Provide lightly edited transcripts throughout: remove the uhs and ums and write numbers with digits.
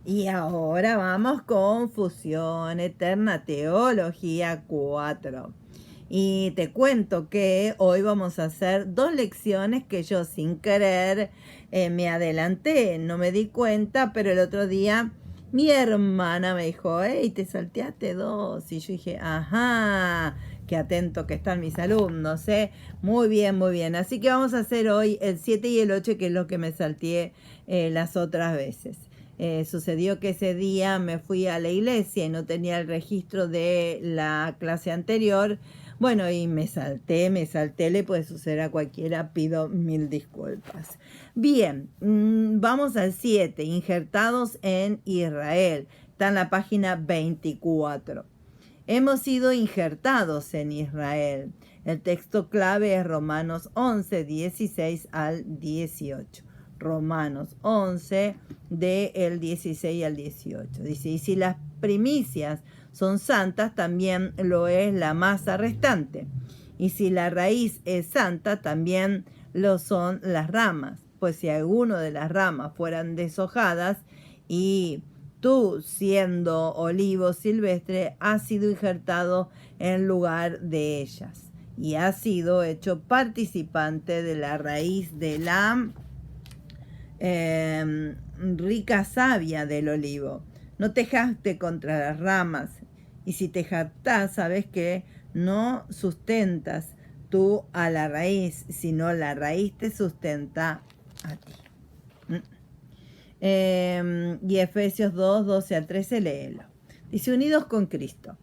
Y ahora vamos con Fusión Eterna Teología 4. Y te cuento que hoy vamos a hacer 2 lecciones que yo sin querer me adelanté, no me di cuenta, pero el otro día mi hermana me dijo, hey, te salteaste 2. Y yo dije, ajá, qué atento que están mis alumnos, ¿eh? Muy bien, muy bien. Así que vamos a hacer hoy el 7 y el 8, que es lo que me salteé las otras veces. Sucedió que ese día me fui a la iglesia y no tenía el registro de la clase anterior. Bueno, y me salté, le puede suceder a cualquiera, pido mil disculpas. Bien, vamos al 7, injertados en Israel. Está en la página 24. Hemos sido injertados en Israel. El texto clave es Romanos 11, 16 al 18. Romanos 11, del 16 al 18. Dice, y si las primicias son santas, también lo es la masa restante. Y si la raíz es santa, también lo son las ramas. Pues si alguno de las ramas fueran deshojadas y tú, siendo olivo silvestre, has sido injertado en lugar de ellas y has sido hecho participante de la raíz de la rica savia del olivo. No te jactes contra las ramas, y si te jactas, sabes que no sustentas tú a la raíz, sino la raíz te sustenta a ti. Y Efesios 2, 12 al 13, léelo. Dice, unidos con Cristo.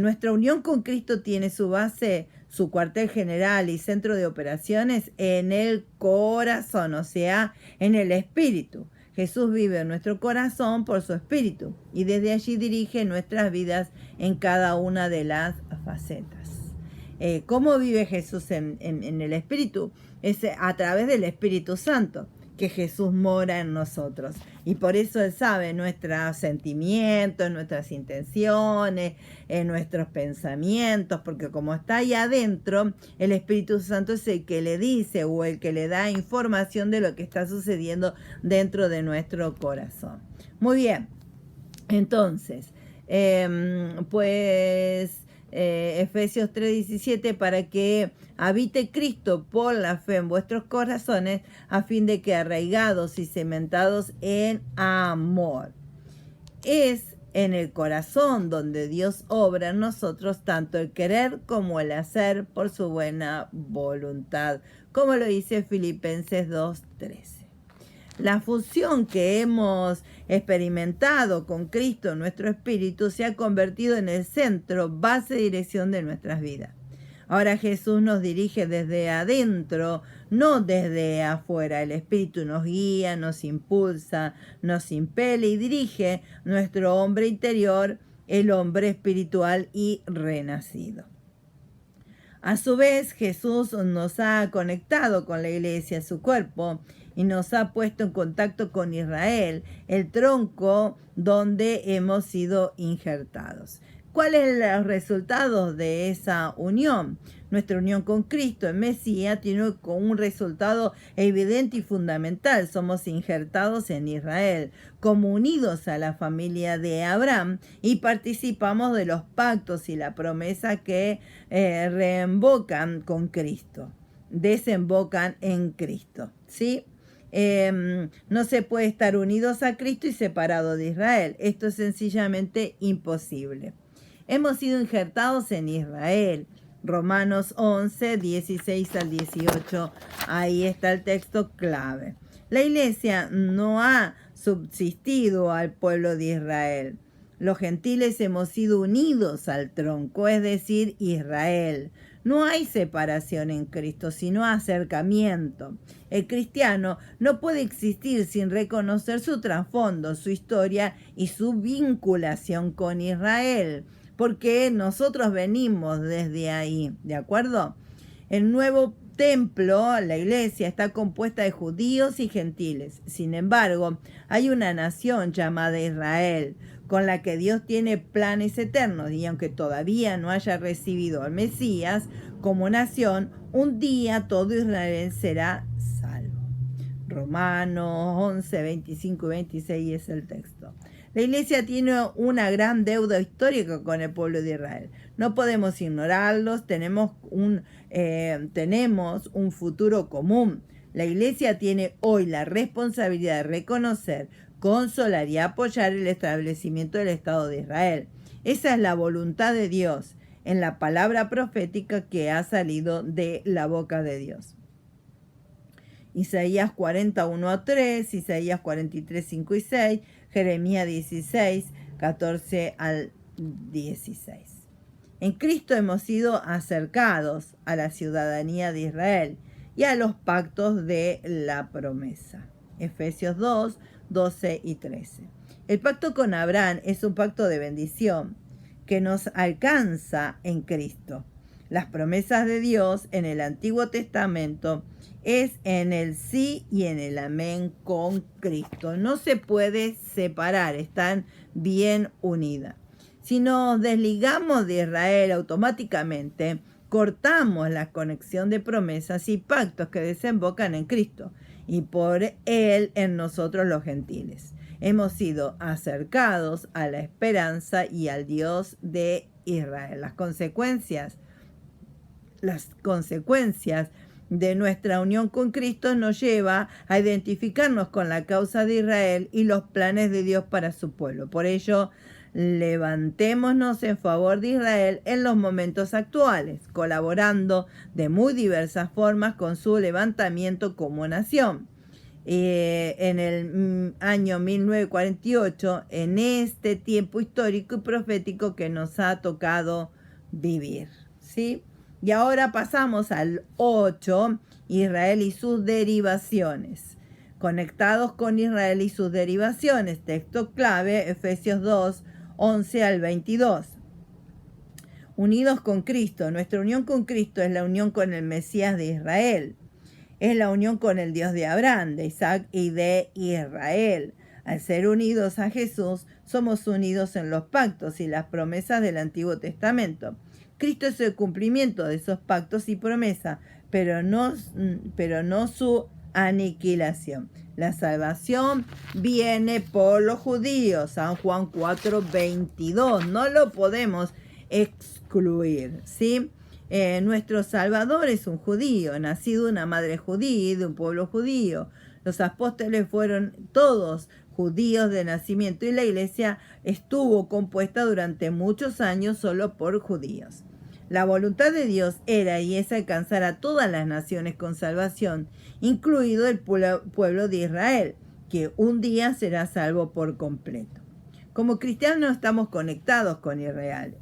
Nuestra unión con Cristo tiene su base, su cuartel general y centro de operaciones en el corazón, o sea, en el espíritu. Jesús vive en nuestro corazón por su espíritu y desde allí dirige nuestras vidas en cada una de las facetas. ¿Cómo vive Jesús en el espíritu? Es a través del Espíritu Santo que Jesús mora en nosotros. Y por eso Él sabe nuestros sentimientos, nuestras intenciones, nuestros pensamientos, porque como está ahí adentro, el Espíritu Santo es el que le dice o el que le da información de lo que está sucediendo dentro de nuestro corazón. Muy bien, entonces, Efesios 3:17, para que habite Cristo por la fe en vuestros corazones, a fin de que arraigados y cementados en amor. Es en el corazón donde Dios obra en nosotros tanto el querer como el hacer por su buena voluntad, como lo dice Filipenses 2:13. La fusión que hemos experimentado con Cristo en nuestro espíritu se ha convertido en el centro, base y dirección de nuestras vidas. Ahora Jesús nos dirige desde adentro, no desde afuera. El Espíritu nos guía, nos impulsa, nos impele y dirige nuestro hombre interior, el hombre espiritual y renacido. A su vez, Jesús nos ha conectado con la iglesia, su cuerpo, y nos ha puesto en contacto con Israel, el tronco donde hemos sido injertados. ¿Cuáles son los resultados de esa unión? Nuestra unión con Cristo, el Mesías, tiene un resultado evidente y fundamental. Somos injertados en Israel, como unidos a la familia de Abraham, y participamos de los pactos y la promesa que reembocan con Cristo, desembocan en Cristo, ¿sí? No se puede estar unidos a Cristo y separado de Israel. Esto es sencillamente imposible. Hemos sido injertados en Israel. Romanos 11, 16 al 18. Ahí está el texto clave. La iglesia no ha subsistido al pueblo de Israel. Los gentiles hemos sido unidos al tronco, es decir, Israel. No hay separación en Cristo, sino acercamiento. El cristiano no puede existir sin reconocer su trasfondo, su historia y su vinculación con Israel, porque nosotros venimos desde ahí, ¿de acuerdo? El nuevo templo, la iglesia, está compuesta de judíos y gentiles. Sin embargo, hay una nación llamada Israel, con la que Dios tiene planes eternos, y aunque todavía no haya recibido al Mesías como nación, un día todo Israel será salvo. Romanos 11, 25 y 26 es el texto. La iglesia tiene una gran deuda histórica con el pueblo de Israel. No podemos ignorarlos, tenemos un futuro común. La iglesia tiene hoy la responsabilidad de reconocer, consolar y apoyar el establecimiento del Estado de Israel. Esa es la voluntad de Dios en la palabra profética que ha salido de la boca de Dios. Isaías 41:3, Isaías 43, 5 y 6, Jeremías 16, 14 al 16. En Cristo hemos sido acercados a la ciudadanía de Israel y a los pactos de la promesa. Efesios 2, 12 y 13. El pacto con Abraham es un pacto de bendición que nos alcanza en Cristo. Las promesas de Dios en el Antiguo Testamento es en el sí y en el amén con Cristo. No se puede separar, están bien unidas. Si nos desligamos de Israel automáticamente, cortamos la conexión de promesas y pactos que desembocan en Cristo y por Él en nosotros los gentiles. Hemos sido acercados a la esperanza y al Dios de Israel. Las consecuencias de nuestra unión con Cristo nos lleva a identificarnos con la causa de Israel y los planes de Dios para su pueblo. Por ello, levantémonos en favor de Israel en los momentos actuales, colaborando de muy diversas formas con su levantamiento como nación. En el año 1948, en este tiempo histórico y profético que nos ha tocado vivir, ¿sí? Y ahora pasamos al 8, Israel y sus derivaciones. Conectados con Israel y sus derivaciones, texto clave, Efesios 2, 11 al 22. Unidos con Cristo. Nuestra unión con Cristo es la unión con el Mesías de Israel. Es la unión con el Dios de Abraham, de Isaac y de Israel. Al ser unidos a Jesús, somos unidos en los pactos y las promesas del Antiguo Testamento. Cristo es el cumplimiento de esos pactos y promesas, pero no su aniquilación. La salvación viene por los judíos, San Juan 4:22. No lo podemos excluir, ¿sí? Nuestro Salvador es un judío, nacido de una madre judía y de un pueblo judío. Los apóstoles fueron todos judíos de nacimiento y la iglesia estuvo compuesta durante muchos años solo por judíos. La voluntad de Dios era y es alcanzar a todas las naciones con salvación, incluido el pueblo de Israel, que un día será salvo por completo. Como cristianos estamos conectados con Israel.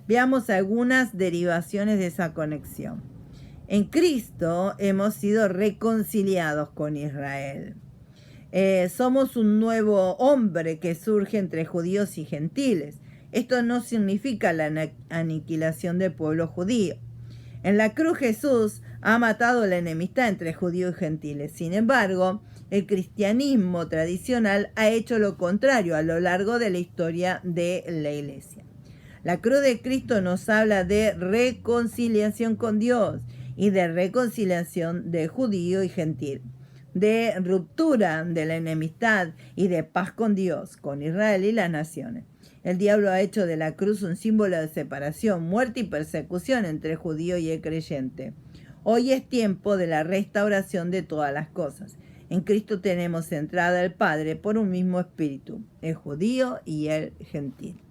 Veamos algunas derivaciones de esa conexión. En Cristo hemos sido reconciliados con Israel. Somos un nuevo hombre que surge entre judíos y gentiles. Esto no significa la aniquilación del pueblo judío. En la cruz Jesús ha matado la enemistad entre judíos y gentiles. Sin embargo, el cristianismo tradicional ha hecho lo contrario a lo largo de la historia de la iglesia. La cruz de Cristo nos habla de reconciliación con Dios y de reconciliación de judío y gentil, de ruptura de la enemistad y de paz con Dios, con Israel y las naciones. El diablo ha hecho de la cruz un símbolo de separación, muerte y persecución entre el judío y el creyente. Hoy es tiempo de la restauración de todas las cosas. En Cristo tenemos entrada al Padre por un mismo espíritu, el judío y el gentil.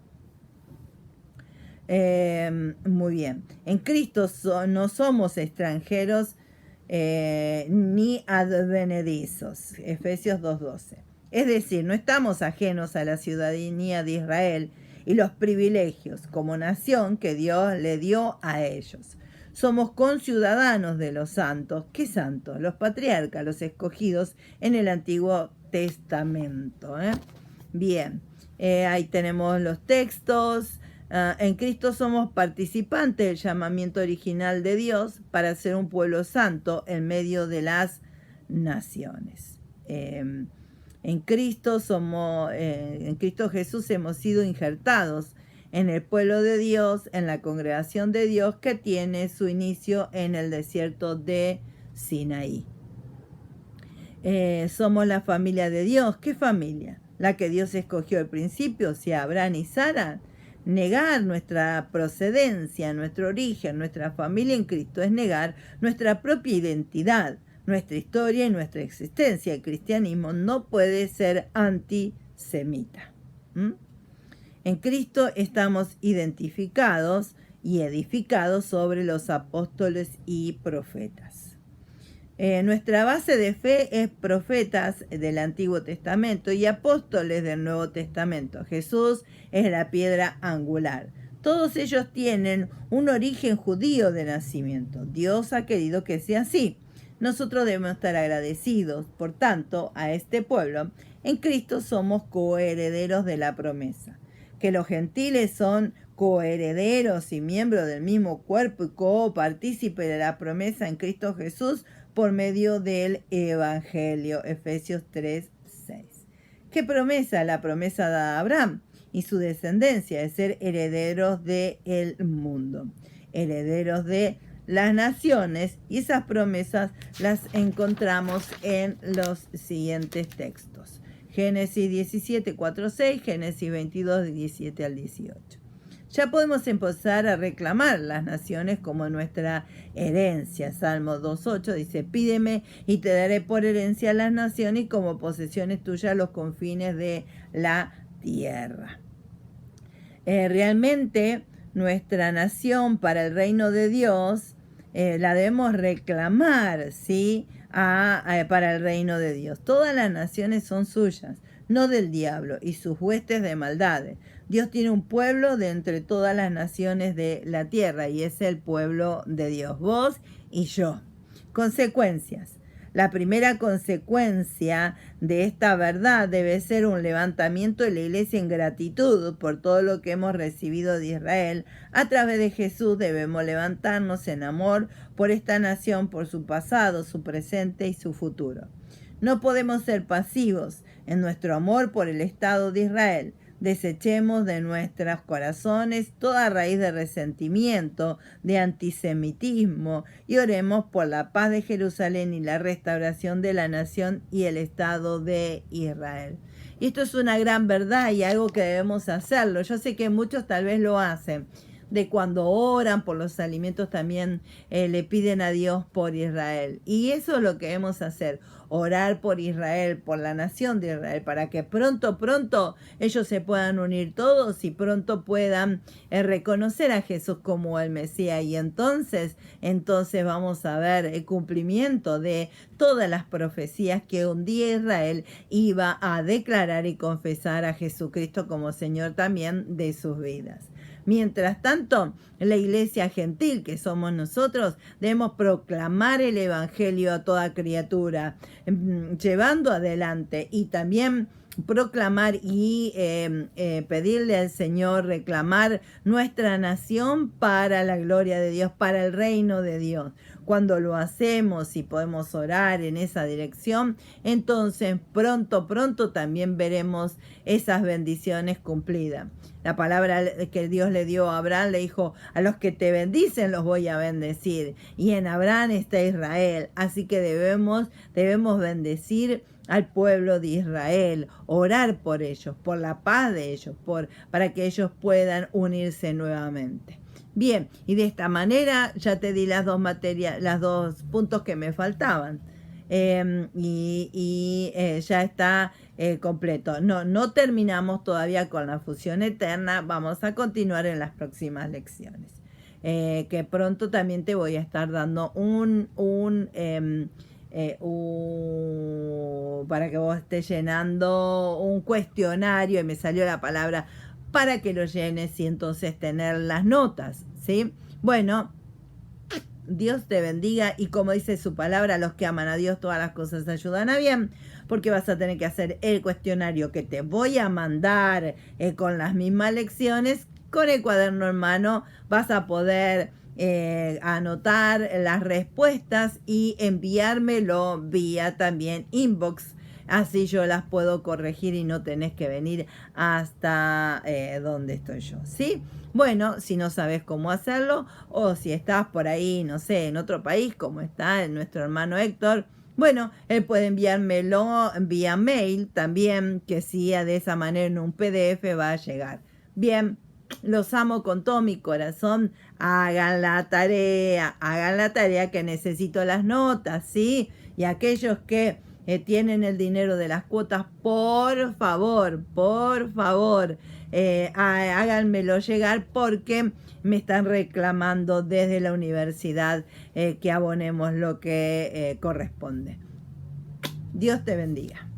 Muy bien. En Cristo no somos extranjeros ni advenedizos. Efesios 2:12. Es decir, no estamos ajenos a la ciudadanía de Israel y los privilegios como nación que Dios le dio a ellos. Somos conciudadanos de los santos. ¿Qué santos? Los patriarcas, los escogidos en el Antiguo Testamento. Bien, ahí tenemos los textos. En Cristo somos participantes del llamamiento original de Dios para ser un pueblo santo en medio de las naciones. En Cristo Jesús hemos sido injertados en el pueblo de Dios, en la congregación de Dios que tiene su inicio en el desierto de Sinaí. Somos la familia de Dios. ¿Qué familia? La que Dios escogió al principio, si Abraham y Sara. Negar nuestra procedencia, nuestro origen, nuestra familia en Cristo es negar nuestra propia identidad, nuestra historia y nuestra existencia. El cristianismo no puede ser antisemita. En Cristo estamos identificados y edificados sobre los apóstoles y profetas. Nuestra base de fe es profetas del Antiguo Testamento y apóstoles del Nuevo Testamento. Jesús es la piedra angular. Todos ellos tienen un origen judío de nacimiento. Dios ha querido que sea así. Nosotros debemos estar agradecidos, por tanto, a este pueblo. En Cristo somos coherederos de la promesa. Que los gentiles son coherederos y miembros del mismo cuerpo y copartícipes de la promesa en Cristo Jesús por medio del Evangelio. Efesios 3:6. ¿Qué promesa? La promesa de Abraham y su descendencia de ser herederos del mundo, herederos de las naciones, y esas promesas las encontramos en los siguientes textos. Génesis 17, 4, 6, Génesis 22, 17 al 18. Ya podemos empezar a reclamar las naciones como nuestra herencia. Salmo 2.8 dice, pídeme y te daré por herencia las naciones y como posesiones tuyas los confines de la tierra. Realmente nuestra nación para el reino de Dios la debemos reclamar, ¿sí? Para el reino de Dios. Todas las naciones son suyas, no del diablo y sus huestes de maldades. Dios tiene un pueblo de entre todas las naciones de la tierra y es el pueblo de Dios, vos y yo. Consecuencias. La primera consecuencia de esta verdad debe ser un levantamiento de la iglesia en gratitud por todo lo que hemos recibido de Israel. A través de Jesús debemos levantarnos en amor por esta nación, por su pasado, su presente y su futuro. No podemos ser pasivos en nuestro amor por el Estado de Israel. Desechemos de nuestros corazones toda raíz de resentimiento, de antisemitismo y oremos por la paz de Jerusalén y la restauración de la nación y el Estado de Israel. Y esto es una gran verdad y algo que debemos hacerlo. Yo sé que muchos tal vez lo hacen. De cuando oran por los alimentos también le piden a Dios por Israel. Y eso es lo que debemos hacer, orar por Israel, por la nación de Israel, para que pronto ellos se puedan unir todos y pronto puedan reconocer a Jesús como el Mesías. Y entonces vamos a ver el cumplimiento de todas las profecías que un día Israel iba a declarar y confesar a Jesucristo como Señor también de sus vidas. Mientras tanto, la iglesia gentil que somos nosotros, debemos proclamar el evangelio a toda criatura, llevando adelante y también proclamar y pedirle al Señor, reclamar nuestra nación para la gloria de Dios, para el reino de Dios. Cuando lo hacemos y podemos orar en esa dirección, entonces pronto también veremos esas bendiciones cumplidas. La palabra que Dios le dio a Abraham le dijo, a los que te bendicen los voy a bendecir. Y en Abraham está Israel. Así que debemos bendecir al pueblo de Israel, orar por ellos, por la paz de ellos, para que ellos puedan unirse nuevamente. Bien, y de esta manera ya te di las dos puntos que me faltaban. Ya está completo. No terminamos todavía con la fusión eterna. Vamos a continuar en las próximas lecciones. Que pronto también te voy a estar dando para que vos estés llenando un cuestionario, y me salió la palabra, para que lo llenes y entonces tener las notas, ¿sí? Bueno, Dios te bendiga y como dice su palabra, los que aman a Dios todas las cosas ayudan a bien, porque vas a tener que hacer el cuestionario que te voy a mandar con las mismas lecciones, con el cuaderno en mano vas a poder anotar las respuestas y enviármelo vía también inbox. Así yo las puedo corregir y no tenés que venir hasta donde estoy yo, ¿sí? Bueno, si no sabes cómo hacerlo o si estás por ahí, no sé, en otro país como está nuestro hermano Héctor, Bueno, él puede enviármelo vía mail también, que si de esa manera en un PDF va a llegar. Bien, los amo con todo mi corazón. Hagan la tarea que necesito las notas, ¿sí? Y aquellos que tienen el dinero de las cuotas, por favor, háganmelo llegar porque me están reclamando desde la universidad que abonemos lo que corresponde. Dios te bendiga.